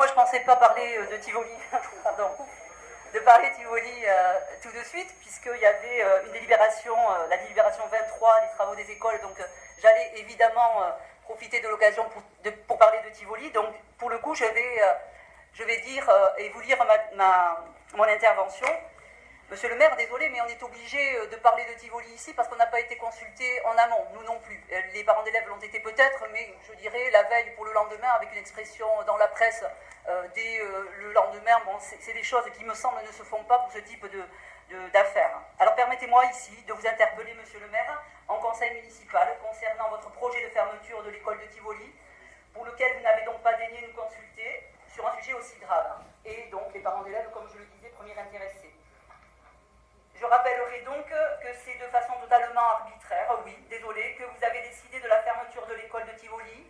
moi je pensais pas parler de Tivoli, pardon, de parler Tivoli tout de suite, puisqu'il y avait une délibération, la délibération 23 des travaux des écoles, donc j'allais évidemment profiter de l'occasion pour parler de Tivoli. Donc pour le coup, je vais dire et vous lire mon intervention. Monsieur le maire, désolé, mais on est obligé de parler de Tivoli ici parce qu'on n'a pas été consulté en amont, nous non plus. Les parents d'élèves l'ont été peut-être, mais je dirais la veille pour le lendemain, avec une expression dans la presse dès le lendemain. Bon, c'est des choses qui me semblent ne se font pas pour ce type d'affaires. Alors permettez-moi ici de vous interpeller, monsieur le maire, en conseil municipal concernant votre projet de fermeture de l'école de Tivoli, pour lequel vous n'avez donc pas daigné nous consulter sur un sujet aussi grave. Et donc les parents d'élèves, comme je le disais, premiers intéressés. Je rappellerai donc que c'est de façon totalement arbitraire, oui, désolé, que vous avez décidé de la fermeture de l'école de Tivoli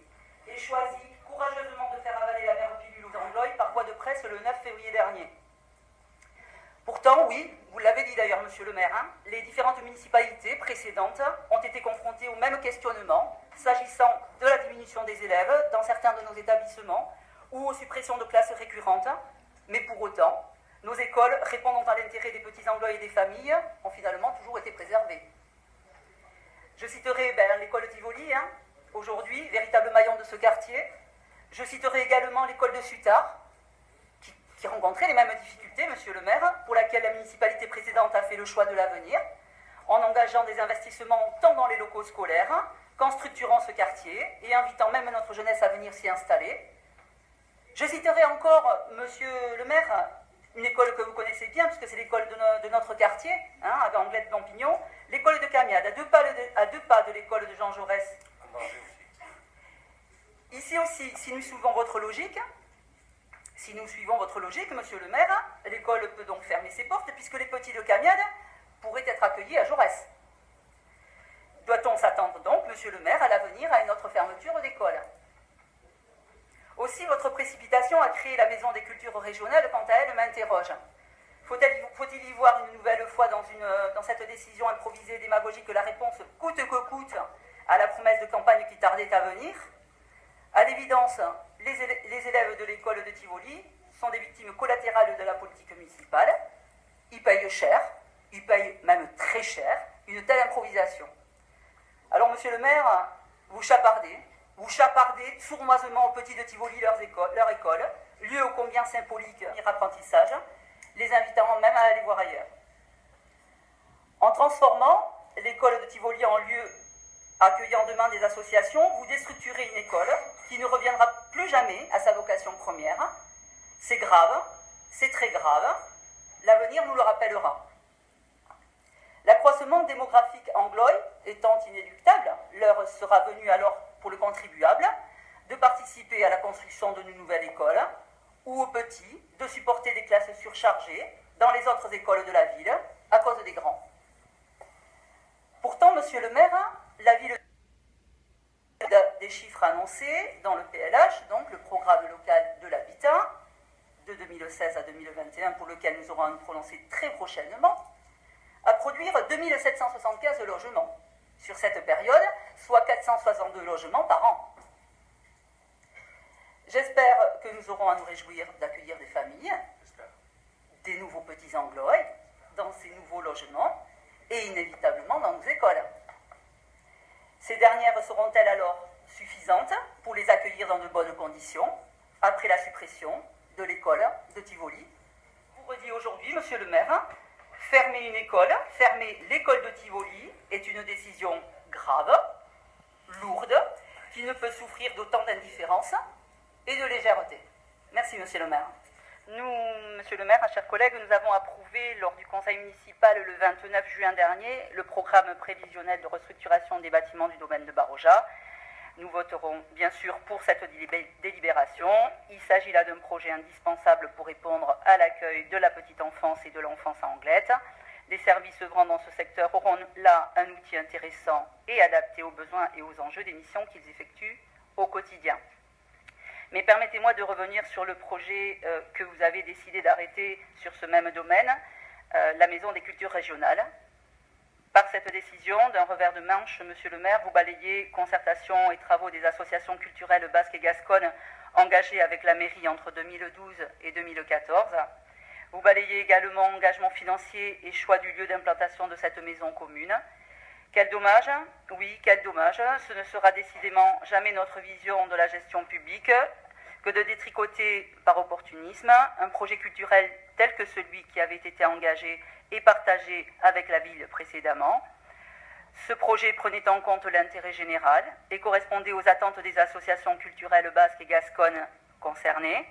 et choisi courageusement de faire avaler la mère pilule aux Anglois par voie de presse le 9 février dernier. Pourtant, oui, vous l'avez dit d'ailleurs, monsieur le maire, les différentes municipalités précédentes ont été confrontées au même questionnement s'agissant de la diminution des élèves dans certains de nos établissements ou aux suppressions de classes récurrentes, mais pour autant, nos écoles, répondant à l'intérêt des petits Anglois et des familles, ont finalement toujours été préservées. Je citerai l'école Tivoli, aujourd'hui, véritable maillon de ce quartier. Je citerai également l'école de Sutard, qui rencontrait les mêmes difficultés, monsieur le maire, pour laquelle la municipalité précédente a fait le choix de l'avenir, en engageant des investissements tant dans les locaux scolaires qu'en structurant ce quartier et invitant même notre jeunesse à venir s'y installer. Je citerai encore, monsieur le maire, une école que vous connaissez bien, puisque c'est l'école de notre quartier, à Anglette-Dampignon, l'école de Camiade, à deux pas de l'école de Jean Jaurès. Ici aussi, si nous suivons votre logique, monsieur le maire, l'école peut donc fermer ses portes, puisque les petits de Camiade pourraient être accueillis à Jaurès. Doit-on s'attendre donc, monsieur le maire, à l'avenir à une autre fermeture d'école ? Aussi, votre précipitation à créer la Maison des cultures régionales, quant à elle, m'interroge. Faut-il y voir une nouvelle fois dans cette décision improvisée et démagogique la réponse coûte que coûte à la promesse de campagne qui tardait à venir ? À l'évidence, les élèves de l'école de Tivoli sont des victimes collatérales de la politique municipale. Ils payent cher, ils payent même très cher, une telle improvisation. Alors, monsieur le maire, vous chapardez sournoisement aux petits de Tivoli leur école, lieu ô combien symbolique leur apprentissage, les invitant même à aller voir ailleurs. En transformant l'école de Tivoli en lieu accueillant demain des associations, vous déstructurez une école qui ne reviendra plus jamais à sa vocation première. C'est grave, c'est très grave, l'avenir nous le rappellera. L'accroissement démographique anglois étant inéluctable, l'heure sera venue alors pour le contribuable de participer à la construction d'une nouvelle école ou aux petits de supporter des classes surchargées dans les autres écoles de la ville à cause des grands. Pourtant, monsieur le maire, la ville des chiffres annoncés dans le PLH, donc le programme local de l'habitat de 2016 à 2021, pour lequel nous aurons à nous prononcer très prochainement, à produire 2775 logements sur cette période, soit 462 logements par an. J'espère que nous aurons à nous réjouir d'accueillir des familles, des nouveaux petits Anglois dans ces nouveaux logements et inévitablement dans nos écoles. Ces dernières seront-elles alors suffisantes pour les accueillir dans de bonnes conditions après la suppression de l'école de Tivoli ? Je vous redis aujourd'hui, monsieur le maire, fermer une école, fermer l'école de Tivoli est une décision grave, lourde, qui ne peut souffrir d'autant d'indifférence et de légèreté. Merci, monsieur le maire. Nous, monsieur le maire, chers collègues, nous avons approuvé lors du conseil municipal le 29 juin dernier le programme prévisionnel de restructuration des bâtiments du domaine de Baroja. Nous voterons bien sûr pour cette délibération. Il s'agit là d'un projet indispensable pour répondre à l'accueil de la petite enfance et de l'enfance à Anglette. Les services œuvrant dans ce secteur auront là un outil intéressant et adapté aux besoins et aux enjeux des missions qu'ils effectuent au quotidien. Mais permettez-moi de revenir sur le projet que vous avez décidé d'arrêter sur ce même domaine, la Maison des cultures régionales. Par cette décision, d'un revers de manche, monsieur le maire, vous balayez concertation et travaux des associations culturelles basques et gasconnes engagé avec la mairie entre 2012 et 2014. Vous balayez également engagement financier et choix du lieu d'implantation de cette maison commune. Quel dommage, oui, quel dommage, ce ne sera décidément jamais notre vision de la gestion publique que de détricoter par opportunisme un projet culturel tel que celui qui avait été engagé et partagé avec la ville précédemment. Ce projet prenait en compte l'intérêt général et correspondait aux attentes des associations culturelles basques et gasconnes concernées.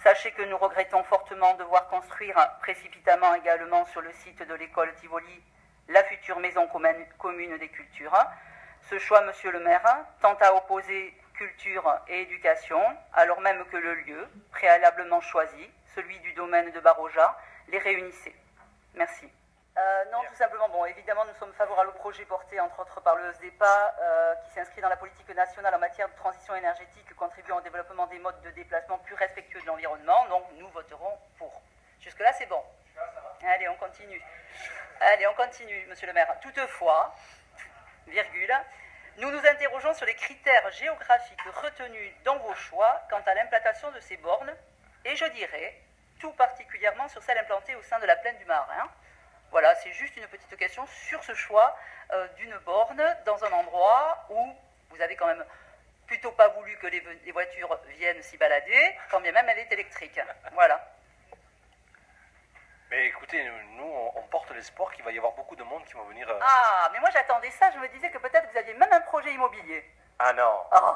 Sachez que nous regrettons fortement de voir construire précipitamment également sur le site de l'école Tivoli la future maison commune des cultures. Ce choix, monsieur le maire, tend à opposer culture et éducation, alors même que le lieu, préalablement choisi, celui du domaine de Baroja, les réunissait. Merci. Non, tout simplement, bon, évidemment, nous sommes favorables au projet porté, entre autres, par le SDEPA, qui s'inscrit dans la politique nationale en matière de transition énergétique, contribuant au développement des modes de déplacement plus respectueux de l'environnement, donc nous voterons pour. Jusque-là, c'est bon. Allez, on continue. Allez, on continue, monsieur le maire. Toutefois, virgule, nous nous interrogeons sur les critères géographiques retenus dans vos choix quant à l'implantation de ces bornes, et je dirais, tout particulièrement sur celles implantées au sein de la plaine du Marin. Voilà, c'est juste une petite question sur ce choix d'une borne dans un endroit où vous avez quand même plutôt pas voulu que les voitures viennent s'y balader, quand bien même elle est électrique. Voilà. Mais écoutez, nous, on porte l'espoir qu'il va y avoir beaucoup de monde qui vont venir... Ah, mais moi j'attendais ça, je me disais que peut-être vous aviez même un projet immobilier. Ah non. Oh.